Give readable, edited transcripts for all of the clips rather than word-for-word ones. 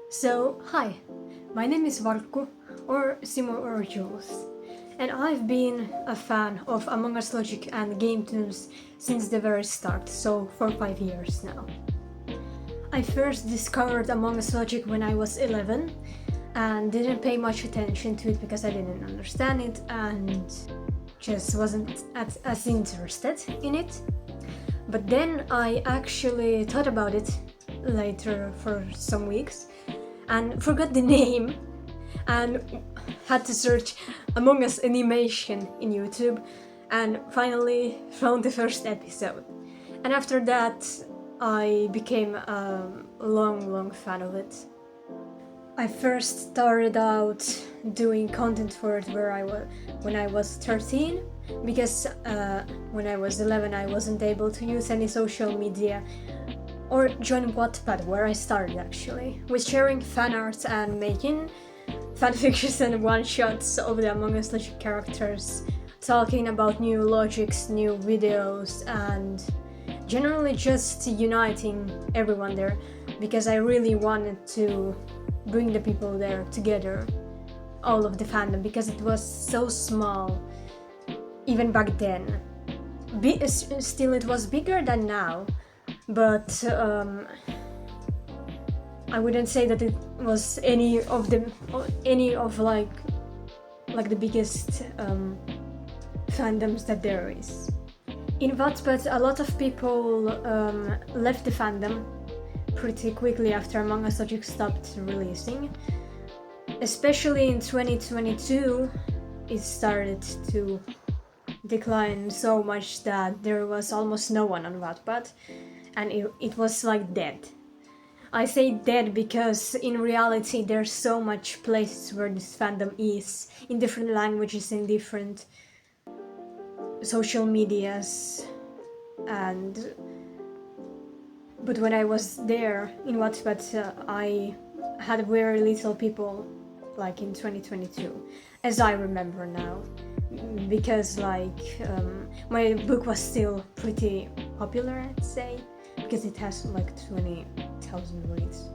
Hi, my name is Varkku, or Simo or Jules, and I've been a fan of Among Us Logic and Gametoons since the very start, so for 5 years now. I first discovered Among Us Logic when I was 11 and didn't pay much attention to it because I didn't understand it and just wasn't as interested in it. But then I actually thought about it later for some weeks and forgot the name and had to search Among Us animation in YouTube and finally found the first episode. And after that I became a long fan of it. I first started out doing content for it when I was 13 because when I was 11 I wasn't able to use any social media or join Wattpad, where I started actually, with sharing fan art and making fanfictions and one-shots of the Among Us Logic characters, talking about new logics, new videos, and generally just uniting everyone there, because I really wanted to bring the people there together, all of the fandom, because it was so small, even back then. Still it was bigger than now, but I wouldn't say that it was any of the biggest fandoms that there is. In Wattpad, a lot of people left the fandom pretty quickly after Among Us Logic stopped releasing. Especially in 2022, it started to decline so much that there was almost no one on Wattpad, and it was like dead. I say dead because in reality there's so much places where this fandom is, in different languages, in different social medias, but when I was there in Wattpad I had very little people, like in 2022, as I remember now, because my book was still pretty popular, I'd say, because it has like 20,000 reads.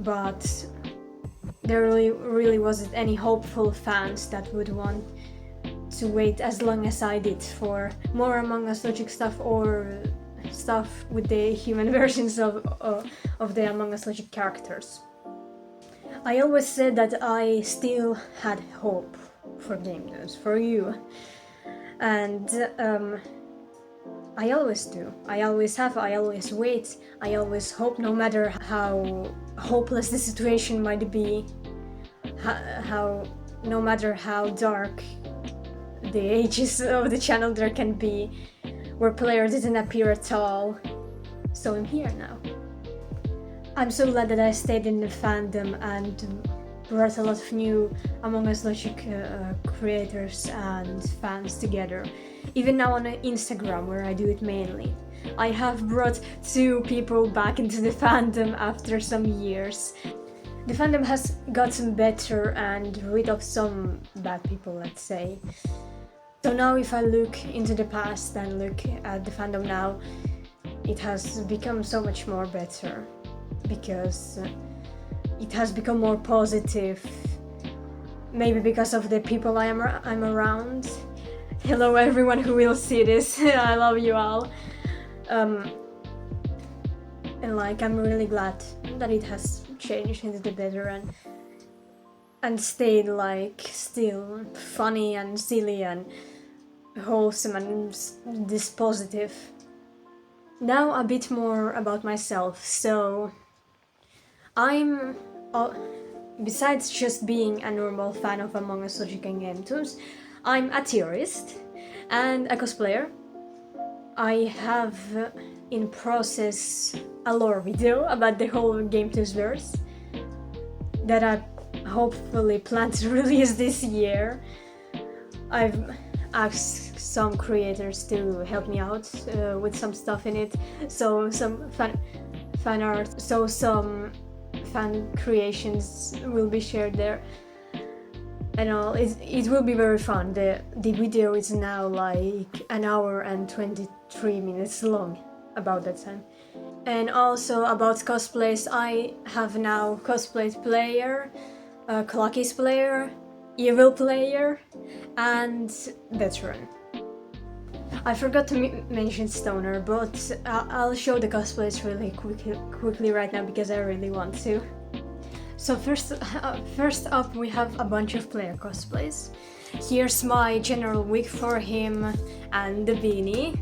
But there really wasn't any hopeful fans that would want to wait as long as I did for more Among Us Logic stuff or stuff with the human versions of the Among Us Logic characters. I always said that I still had hope for Gametoons, for you, and I always do. I always have, I always wait, I always hope, no matter how hopeless the situation might be, no matter how dark the ages of the channel there can be, where player didn't appear at all. So I'm here now. I'm so glad that I stayed in the fandom and brought a lot of new Among Us Logic creators and fans together. Even now on Instagram, where I do it mainly, I have brought 2 people back into the fandom after some years. The fandom has gotten better and rid of some bad people, let's say. So now if I look into the past and look at the fandom now, it has become so much more better, because it has become more positive, maybe because of the people I'm around. Hello everyone who will see this, I love you all. And I'm really glad that it has changed into the better and stayed still funny and silly and wholesome and this positive. Now a bit more about myself. So I'm, besides just being a normal fan of Among Us Logic and Gametoons, I'm a theorist and a cosplayer. I have in process a lore video about the whole Gametoons verse that I hopefully plan to release this year. I've asked some creators to help me out with some stuff in it, so some fan art, so some fan creations will be shared there and all. It will be very fun. The video is now like 1 hour and 23 minutes long, about that time. And also about cosplays, I have now cosplayed player, Clucky's player, Evil player, and veteran. I forgot to mention Stoner, but I'll show the cosplays really quickly right now because I really want to. So first up we have a bunch of player cosplays. Here's my general wig for him and the beanie.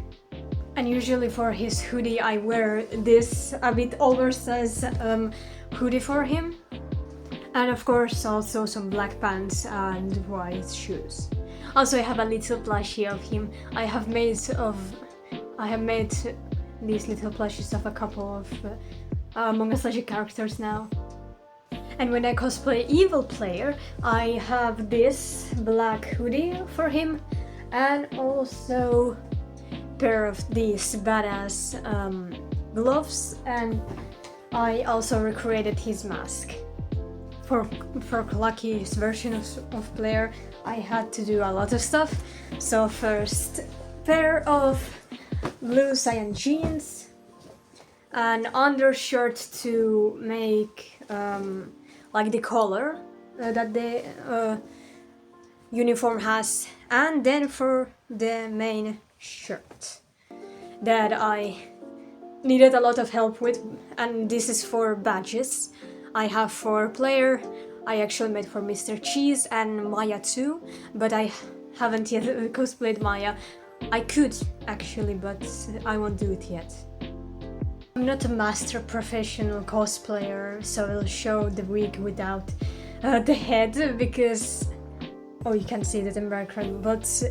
And usually for his hoodie I wear this a bit oversized hoodie for him. And of course also some black pants and white shoes. Also I have a little plushie of him. I have made these little plushies of a couple of Among Us Legend characters now. And when I cosplay Evil player, I have this black hoodie for him and also a pair of these badass gloves, and I also recreated his mask. For Lucky's version of player, I had to do a lot of stuff. So first, pair of blue cyan jeans, an undershirt to make like the color that the uniform has, and then for the main shirt that I needed a lot of help with, and this is for badges. I have for player, I actually made for Mr. Cheese and Maya too, but I haven't yet cosplayed Maya. I could actually, but I won't do it yet. I'm not a master professional cosplayer, so I'll show the wig without the head because, oh, you can see that in background, but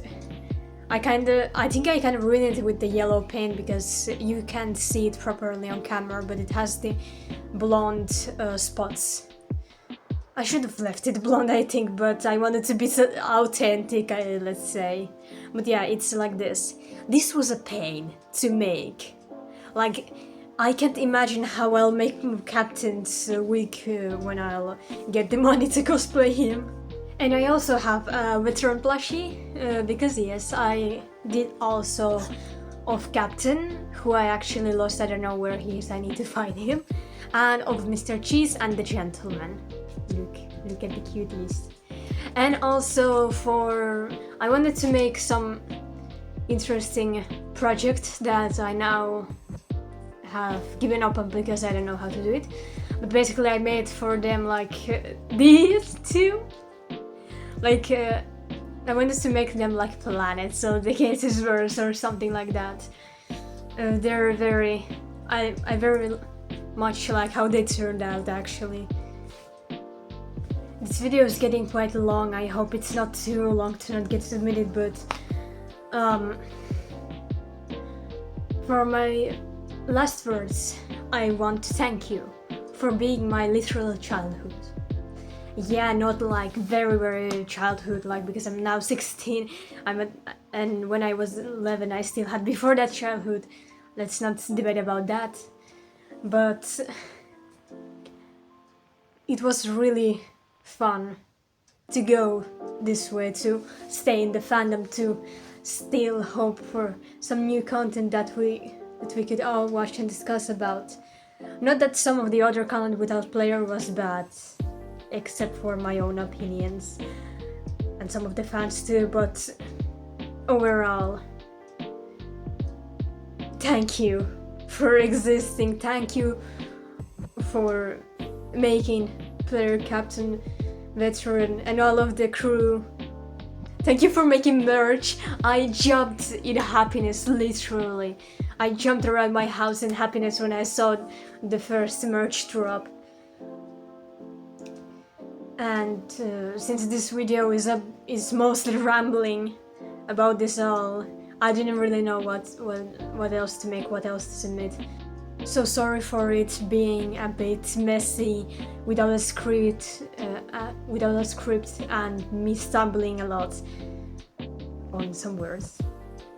I think I kind of ruined it with the yellow paint because you can't see it properly on camera, but it has the blonde spots. I should have left it blonde, I think, but I wanted to be authentic, let's say. But yeah, it's like this. This was a pain to make. Like, I can't imagine how I'll make Captain's wig when I'll get the money to cosplay him. And I also have a veteran plushie, because yes, I did also of Captain, who I actually lost, I don't know where he is, I need to find him, and of Mr. Cheese and the Gentleman. Look at the cuties. And also I wanted to make some interesting project that I now have given up on because I don't know how to do it. But basically I made for them like these two. Like I wanted to make them like planets, so the cases verse or something like that. They're very, I very much like how they turned out actually. This video is getting quite long, I hope it's not too long to not get submitted, but for my last words, I want to thank you for being my literal childhood. Yeah, not like very childhood, like because I'm now 16, and when I was 11 I still had before that childhood. Let's not debate about that. But it was really fun to go this way, to stay in the fandom, to still hope for some new content that we could all watch and discuss about. Not that some of the other content without player was bad, except for my own opinions and some of the fans too, but overall, thank you for existing, thank you for making player, captain, veteran and all of the crew. Thank you for making merch. I jumped in happiness, literally. I jumped around my house in happiness when I saw the first merch drop. And since this video is mostly rambling about this all, I didn't really know what else to make, what else to submit. So sorry for it being a bit messy without a script and me stumbling a lot on some words.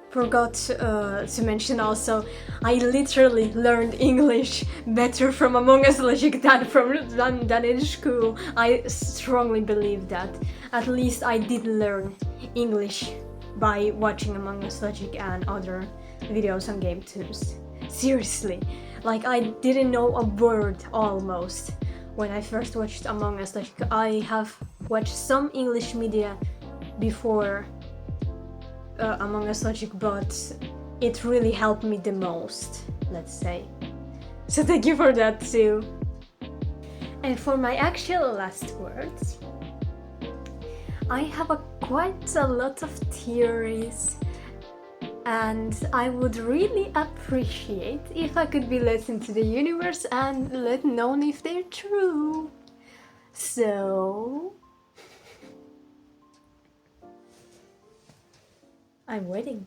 Forgot to mention also, I literally learned English better from Among Us Logic than in school. I strongly believe that. At least I did learn English by watching Among Us Logic and other videos on Gametoons. Seriously, like I didn't know a word almost when I first watched Among Us. Like I have watched some English media before Among Us Logic, but it really helped me the most, let's say. So thank you for that too. And for my actual last words, I have quite a lot of theories, and I would really appreciate if I could be let into the universe and let known if they're true. So I'm waiting.